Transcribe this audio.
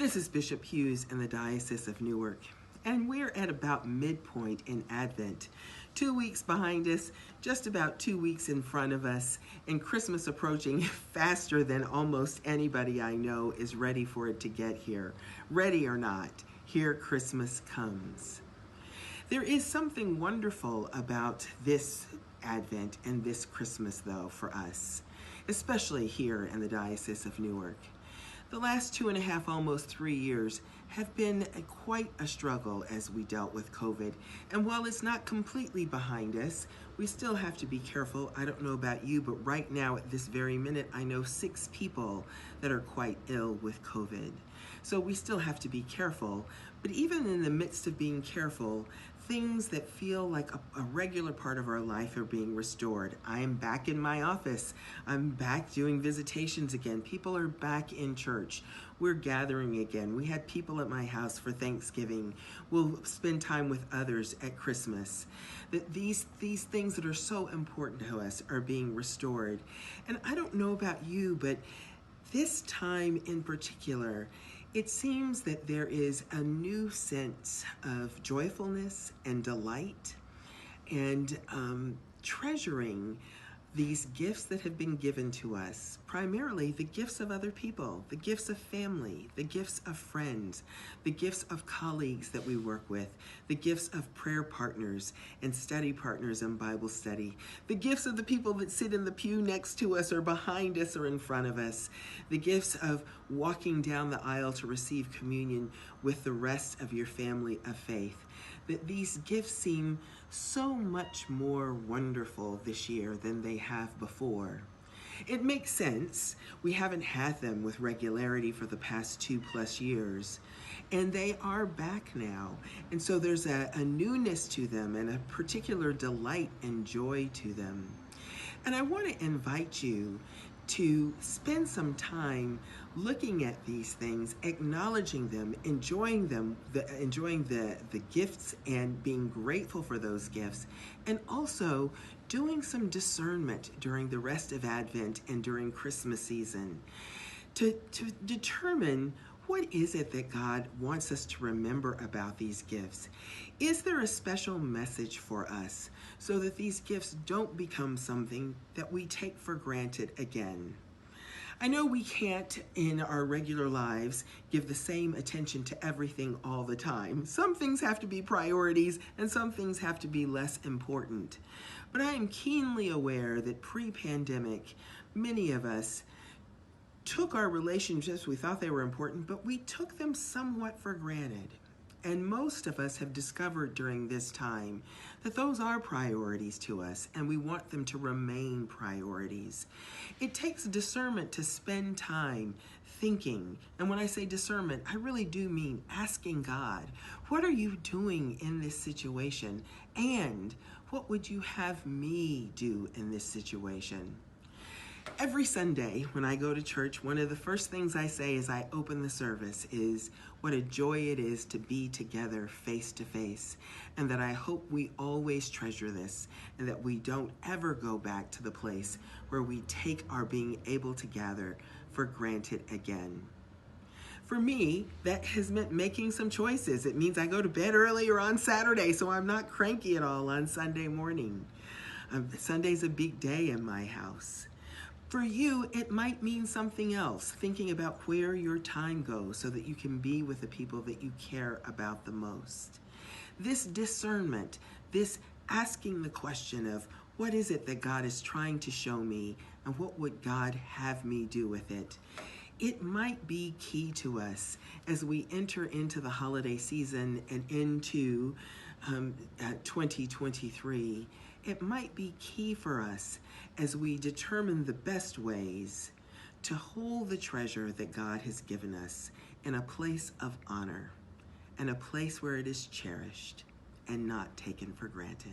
This is Bishop Hughes in the Diocese of Newark, and we're at about midpoint in Advent. 2 weeks behind us, just about 2 weeks in front of us, and Christmas approaching faster than almost anybody I know is ready for it to get here. Ready or not, here Christmas comes. There is something wonderful about this Advent and this Christmas, though, for us, especially here in the Diocese of Newark. The last 2.5, almost 3 years have been quite a struggle as we dealt with COVID. And while it's not completely behind us, we still have to be careful. I don't know about you, but right now at this very minute, I know 6 people that are quite ill with COVID. So we still have to be careful. But even in the midst of being careful, things that feel like a regular part of our life are being restored. I am back in my office. I'm back doing visitations again. People are back in church. We're gathering again. We had people at my house for Thanksgiving. We'll spend time with others at Christmas. These things that are so important to us are being restored. And I don't know about you, but this time in particular, it seems that there is a new sense of joyfulness and delight and treasuring these gifts that have been given to us, primarily the gifts of other people, the gifts of family, the gifts of friends, the gifts of colleagues that we work with, the gifts of prayer partners and study partners in Bible study, the gifts of the people that sit in the pew next to us or behind us or in front of us, the gifts of walking down the aisle to receive communion with the rest of your family of faith. That these gifts seem so much more wonderful this year than they have before. It makes sense. We haven't had them with regularity for the past 2+ years, and they are back now. And so there's a newness to them and a particular delight and joy to them. And I want to invite you to spend some time looking at these things, acknowledging them, enjoying the gifts and being grateful for those gifts, and also doing some discernment during the rest of Advent and during Christmas season to determine what is it that God wants us to remember about these gifts. Is there a special message for us so that these gifts don't become something that we take for granted again? I know we can't, in our regular lives, give the same attention to everything all the time. Some things have to be priorities, and some things have to be less important. But I am keenly aware that pre-pandemic, many of us took our relationships, we thought they were important, but we took them somewhat for granted. And most of us have discovered during this time that those are priorities to us, and we want them to remain priorities. It takes discernment to spend time thinking. And when I say discernment, I really do mean asking God, what are you doing in this situation? And what would you have me do in this situation? Every Sunday when I go to church, one of the first things I say as I open the service is what a joy it is to be together face to face, and that I hope we always treasure this and that we don't ever go back to the place where we take our being able to gather for granted again. For me, that has meant making some choices. It means I go to bed earlier on Saturday so I'm not cranky at all on Sunday morning. Sunday's a big day in my house. For you, it might mean something else, thinking about where your time goes so that you can be with the people that you care about the most. This discernment, this asking the question of what is it that God is trying to show me and what would God have me do with it? It might be key to us as we enter into the holiday season and into 2023. It might be key for us as we determine the best ways to hold the treasure that God has given us in a place of honor and a place where it is cherished and not taken for granted.